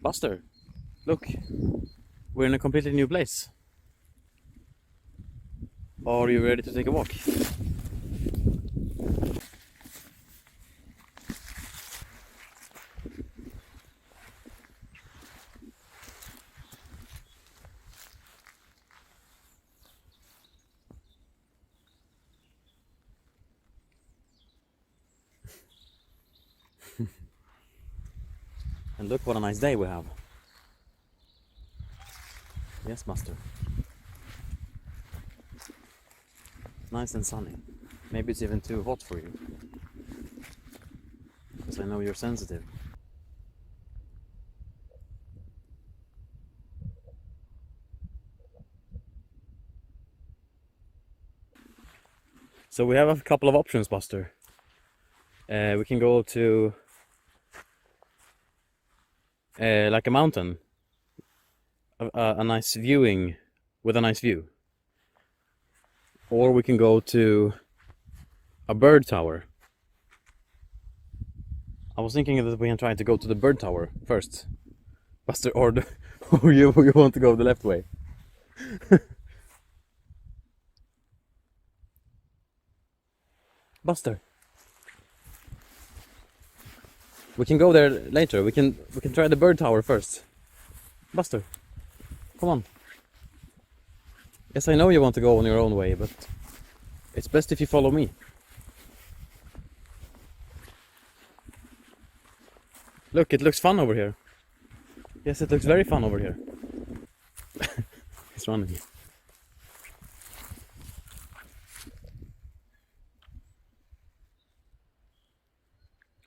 Buster, look, we're in a completely new place. Are you ready to take a walk? And look what a nice day we have. Yes, Buster. Nice and sunny. Maybe it's even too hot for you. Because I know you're sensitive. So we have a couple of options, Buster. We can go to like a mountain. A nice viewing with a nice view. Or we can go to a bird tower. I was thinking that we can try to go to the bird tower first. Buster, or you want to go the left way? Buster. We can go there later. We can try the bird tower first. Buster, come on. Yes, I know you want to go on your own way, but it's best if you follow me. Look, it looks fun over here. Yes, it looks very fun over here. He's running.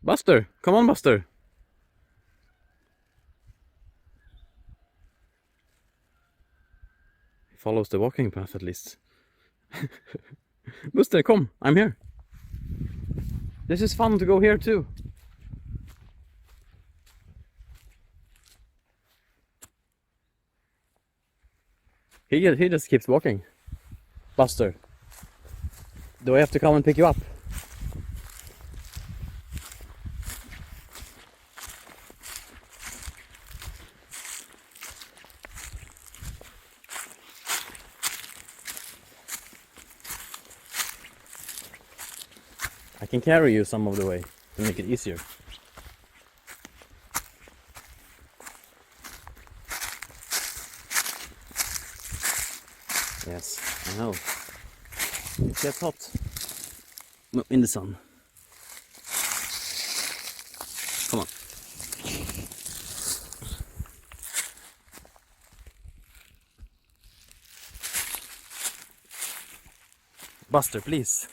Buster, come on, Buster. He follows the walking path at least. Buster, come, I'm here. This is fun to go here too. He just keeps walking. Buster, do I have to come and pick you up? I can carry you some of the way to make it easier. Yes, I know. It gets hot. No, in the sun. Come on. Buster, please.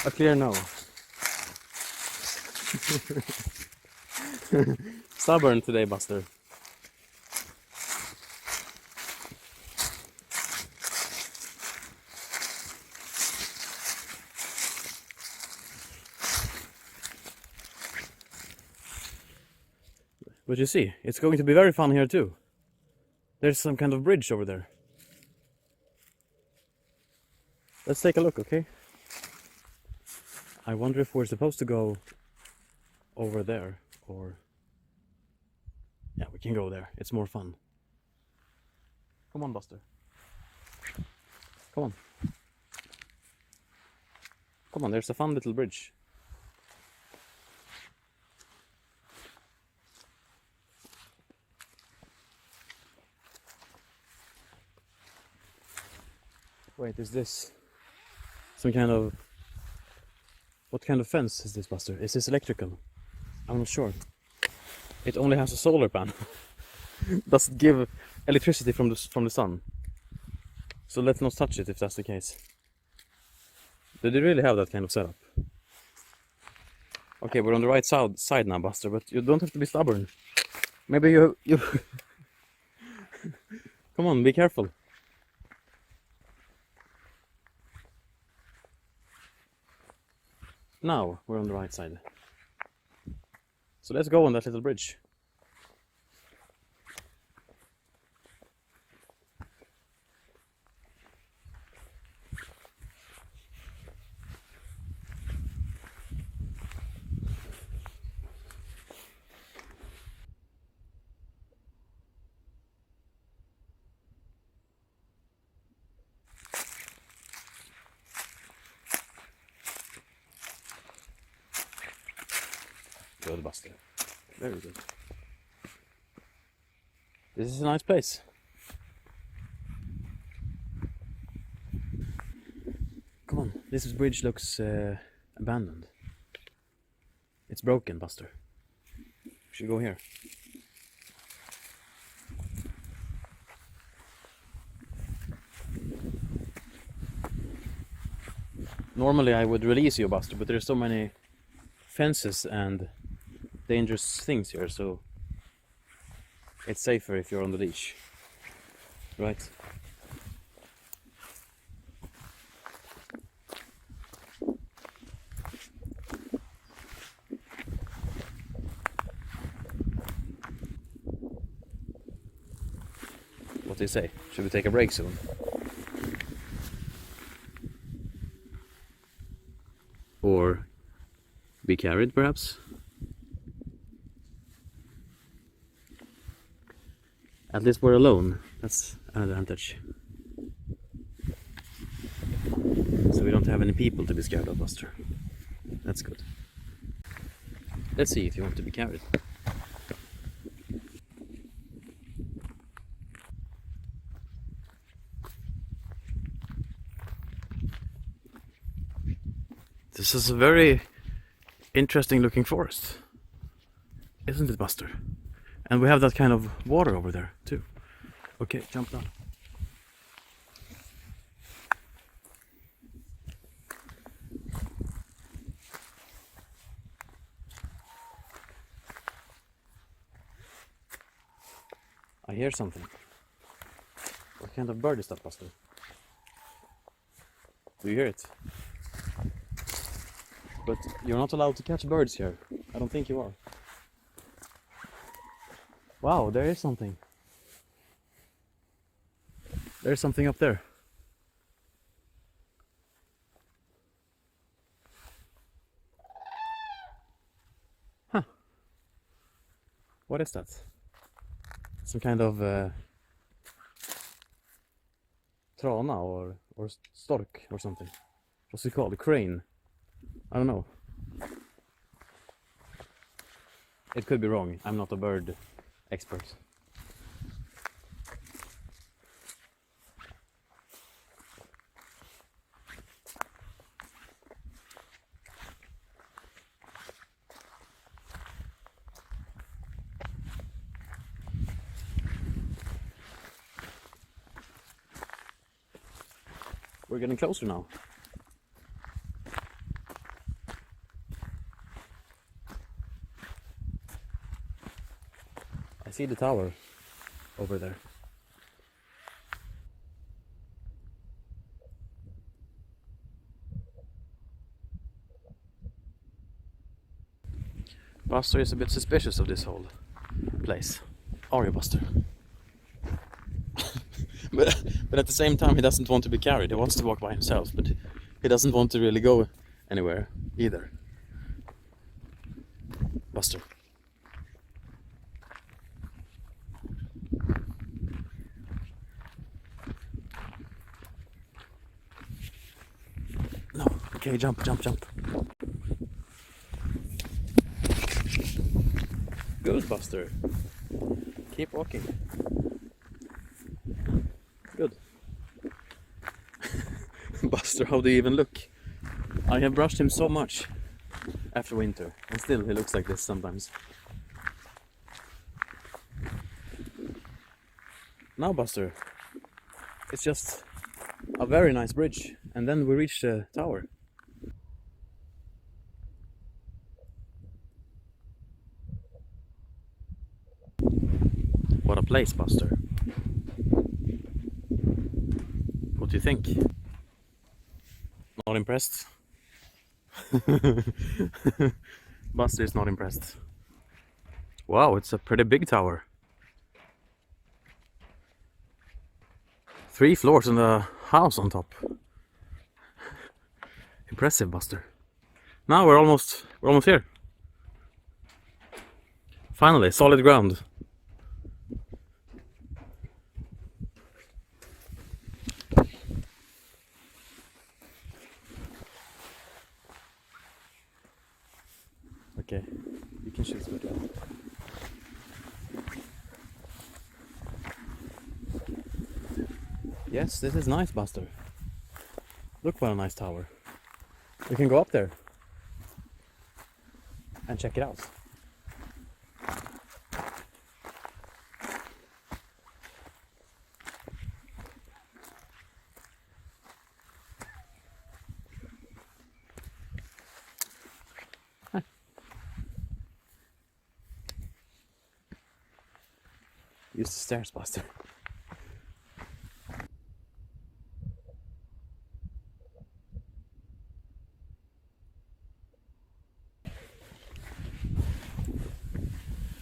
A clear no. Stubborn today, Buster. But you see, it's going to be very fun here too. There's some kind of bridge over there. Let's take a look, okay? I wonder if we're supposed to go over there or... Yeah, we can go there. It's more fun. Come on, Buster. Come on. Come on, there's a fun little bridge. Wait, is this some kind of... What kind of fence is this, Buster? Is this electrical? I'm not sure. It only has a solar panel. Does it give electricity from the sun? So let's not touch it if that's the case. Do they really have that kind of setup? Okay, we're on the right side now, Buster, but you don't have to be stubborn. Maybe you... Come on, be careful. Now we're on the right side. So let's go on that little bridge. Good, Buster. Very good. This is a nice place. Come on, this bridge looks abandoned. It's broken, Buster. We should go here. Normally I would release you, Buster, but there's so many fences and dangerous things here, so it's safer if you're on the leash. Right? What do you say? Should we take a break soon? Or be carried, perhaps? At least we're alone. That's an advantage. So we don't have any people to be scared of, Buster. That's good. Let's see if you want to be carried. This is a very interesting looking forest, isn't it, Buster? And we have that kind of water over there too. Okay, jump down. I hear something. What kind of bird is that, Buster? Do you hear it? But you're not allowed to catch birds here. I don't think you are. Wow, there is something. There's something up there. Huh. What is that? Some kind of trana or stork or something. What's it called? A crane? I don't know. It could be wrong. I'm not a bird expert. We're getting closer now. I see the tower over there. Buster is a bit suspicious of this whole place. Are you, Buster? but at the same time, he doesn't want to be carried. He wants to walk by himself, but he doesn't want to really go anywhere either. Buster. No, okay, jump. Good, Buster. Keep walking. Good. Buster, how do you even look? I have brushed him so much after winter, and still he looks like this sometimes. Now, Buster, it's just a very nice bridge, and then we reach the tower. What a place, Buster. What do you think? Not impressed? Buster is not impressed. Wow, it's a pretty big tower. 3 floors and a house on top. Impressive, Buster. Now we're almost here. Finally, solid ground. Okay, you can shoot with that. Yes, this is nice, Buster. Look what a nice tower. We can go up there and check it out. Use the stairs, Buster.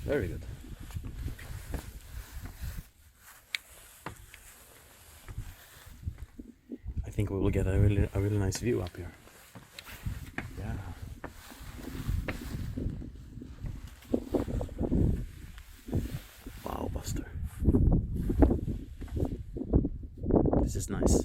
Very good. I think we will get a really nice view up here. Yeah. Wow, Buster. This is nice.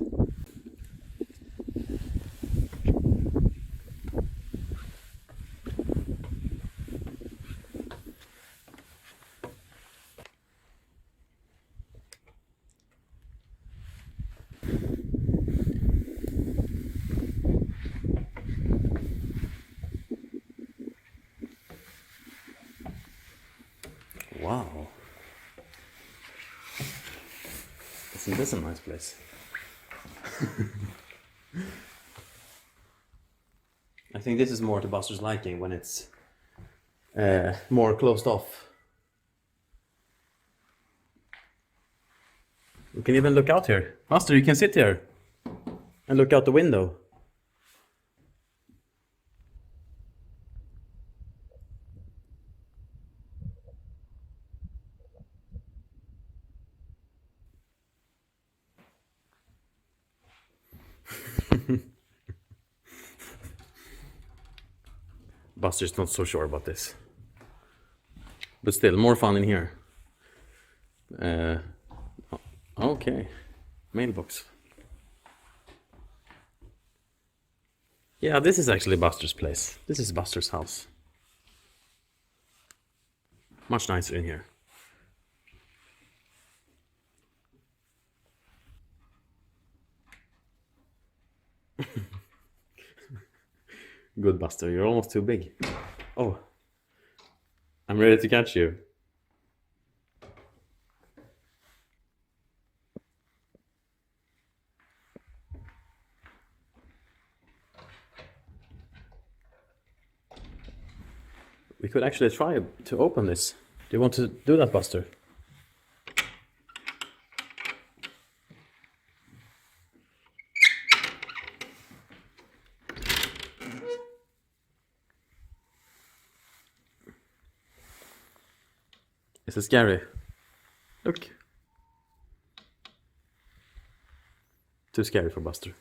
Wow. Isn't this a nice place? I think this is more to Buster's liking when it's more closed off. You can even look out here. Buster, you can sit here and look out the window. Buster's not so sure about this. But still, more fun in here. Okay. Mailbox. Yeah, this is actually Buster's place. This is Buster's house. Much nicer in here. Good, Buster. You're almost too big. Oh. I'm ready to catch you. We could actually try to open this. Do you want to do that, Buster? Is it scary? Look. Too scary for Buster.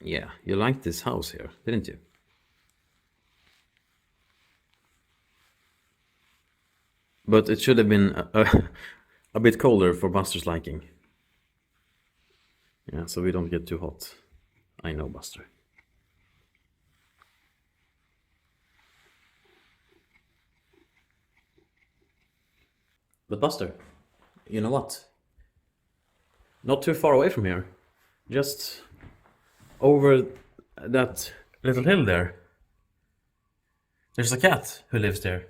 Yeah, you liked this house here, didn't you? But it should have been a bit colder for Buster's liking. Yeah, so we don't get too hot. I know, Buster. But Buster, you know what? Not too far away from here. Just over that little hill there. There's a cat who lives there.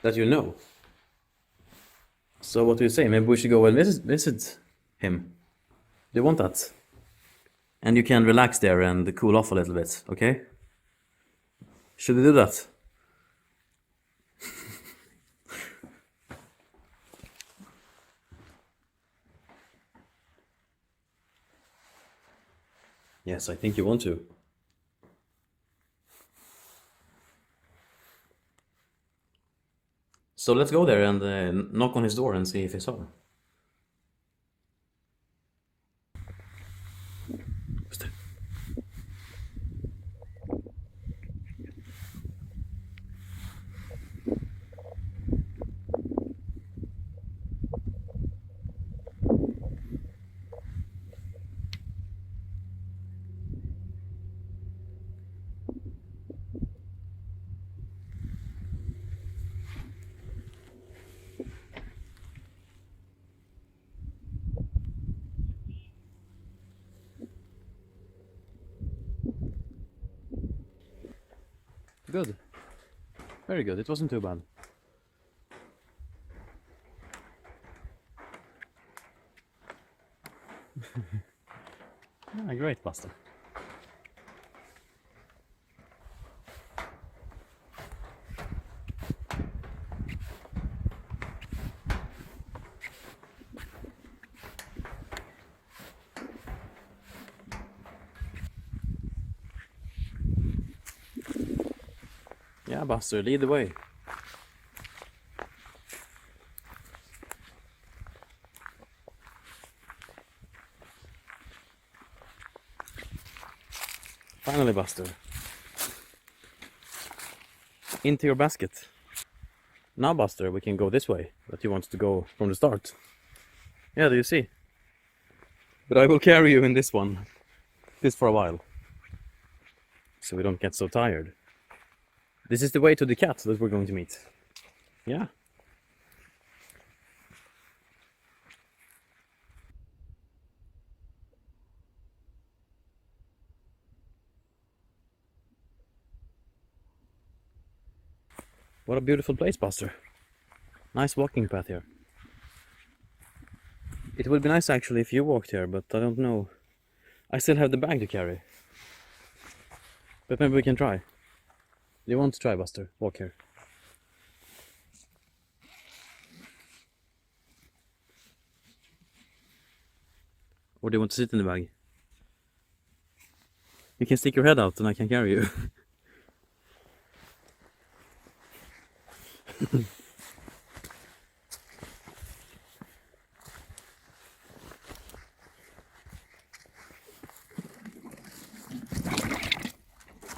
That you know. So what do you say? Maybe we should go and visit him. Do you want that? And you can relax there and cool off a little bit, okay? Should we do that? Yes, I think you want to. So let's go there and knock on his door and see if he's home. Buster. Good. Very good. It wasn't too bad. Yeah, great, Buster. Yeah, Buster, lead the way. Finally, Buster. Into your basket. Now, Buster, we can go this way, but you want to go from the start. Yeah, do you see? But I will carry you in this one. This for a while. So we don't get so tired. This is the way to the cat that we're going to meet. Yeah. What a beautiful place, Buster. Nice walking path here. It would be nice actually if you walked here, but I don't know. I still have the bag to carry. But maybe we can try. Do you want to try, Buster? Walk here. Or do you want to sit in the bag? You can stick your head out and I can carry you.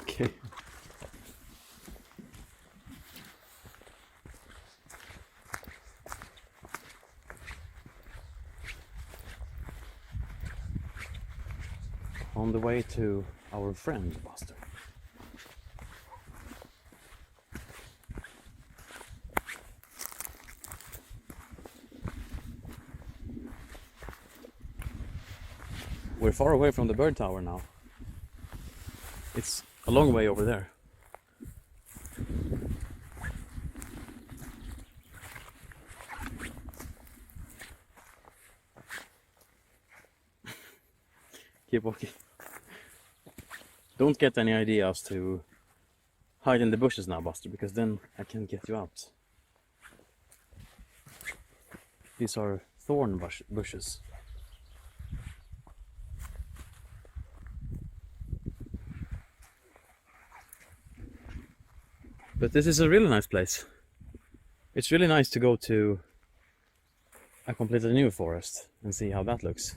Okay. On the way to our friend, Buster. We're far away from the bird tower now. It's a long way over there. Keep walking. Don't get any ideas to hide in the bushes now, Buster, because then I can get you out. These are thorn bushes. But this is a really nice place. It's really nice to go to a completely new forest and see how that looks.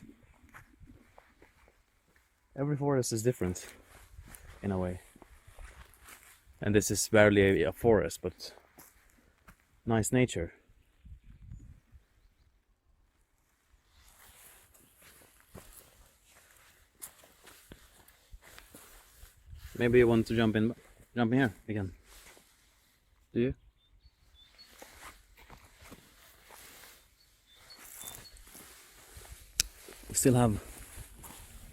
Every forest is different in a way. And this is barely a forest, but nice nature. Maybe you want to jump in here again. Do you? We still have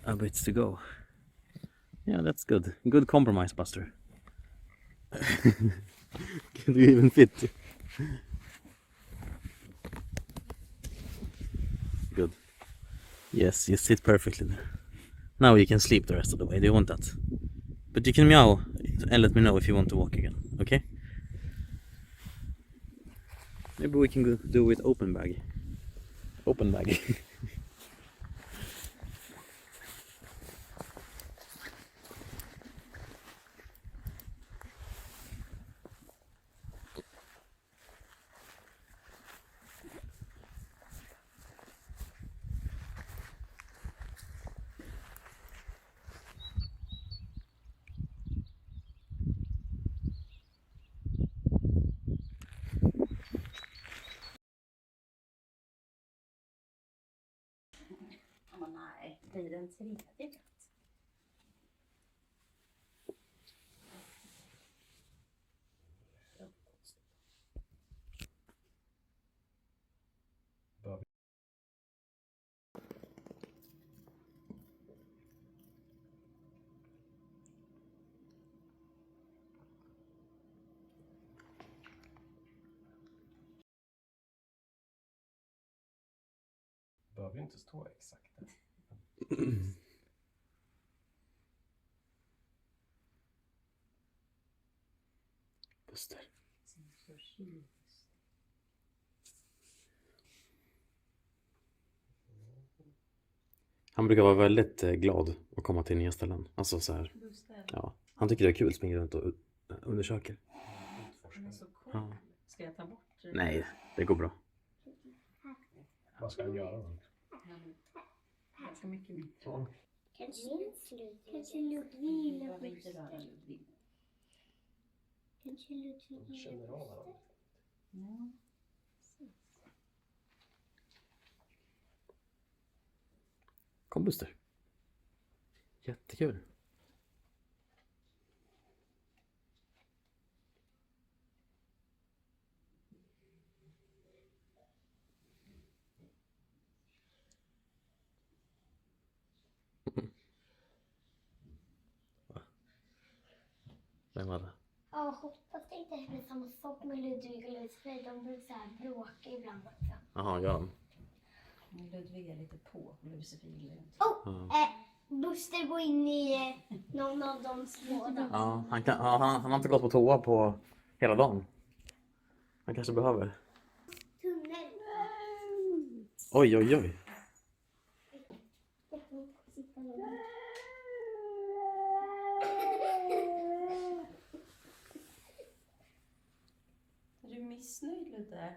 a bit to go. Yeah, that's good. Good compromise, Buster. Can you even fit? Good. Yes, you sit perfectly there. Now you can sleep the rest of the way. Do you want that? But you can meow and let me know if you want to walk again, okay? Maybe we can do with open bag. Open bag. Nej, det blir en tredje katt. Behöver ju inte stå exakt där. Buster. Han brukar vara väldigt glad att komma till nya ställen. Alltså så här. Ja, han tycker det är kul att springa runt och undersöker. Den är så cool. Ja. Ska jag ta bort? Nej, det går bra. Vad ska han göra då? Ganska mycket mindre. Ja. Kanske Ludwig eller Inte röra Ludwig. Kanske Ludwig De känner av varandra. Ja. Kom Buster. Jättekul. Vem var det? Ja, hoppas det inte händer samma sak med Ludwig och Ludwig, för de brukar så här bråka ibland också. Jaha, gör han? Ludvig är lite på. Josefin gillar inte. Buster går in i någon av de små. Ja, han har inte gått på toa på hela dagen. Han kanske behöver. Tunnel. Oj, oj, oj. Är du missnöjd Ludde?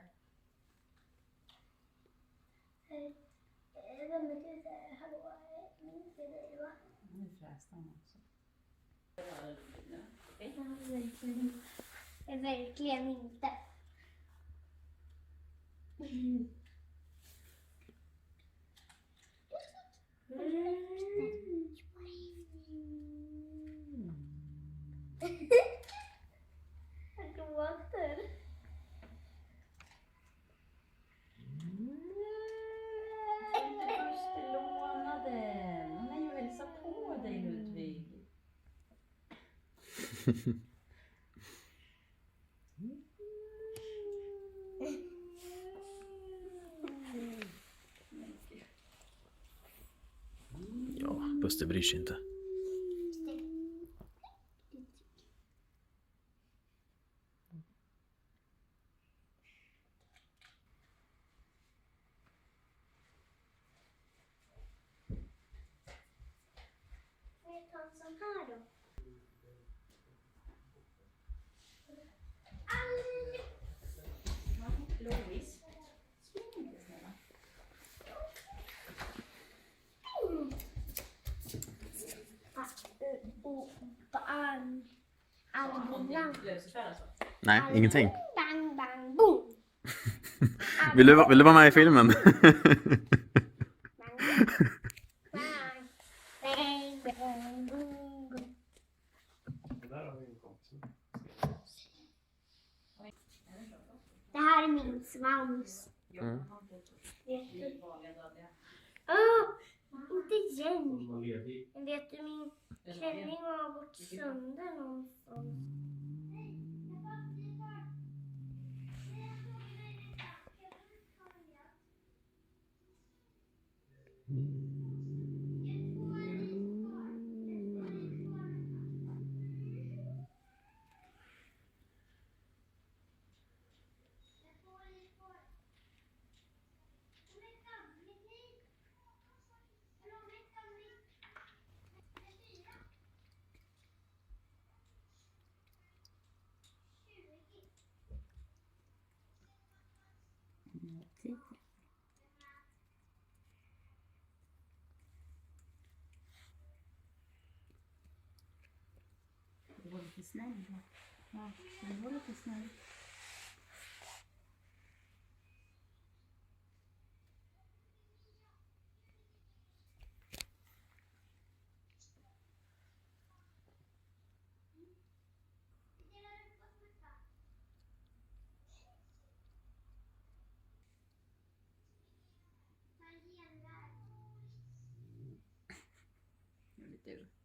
Vem är du där? Hallå? Minns du dig va? Nu fräste han också. Verkligen inte. Han gråter. Buster låna den. Han är ju hälsa på dig Ludvig. Ja, Buster bryr sig inte. Får jag ta en sån här då? Lovis. Spring inte snälla. Löseskär alltså. Nej, ingenting. Bang, bang, boom. Vill du vara med i filmen? Bang, bang, bang, bang, boom, boom. Där har vi en kompis. Det här är min svans. Mm. Inte igen. Man lever Men vet du, min klänning har gått sönder någonstans. Du var lite snäll. Ja, du var lite snäll. djur.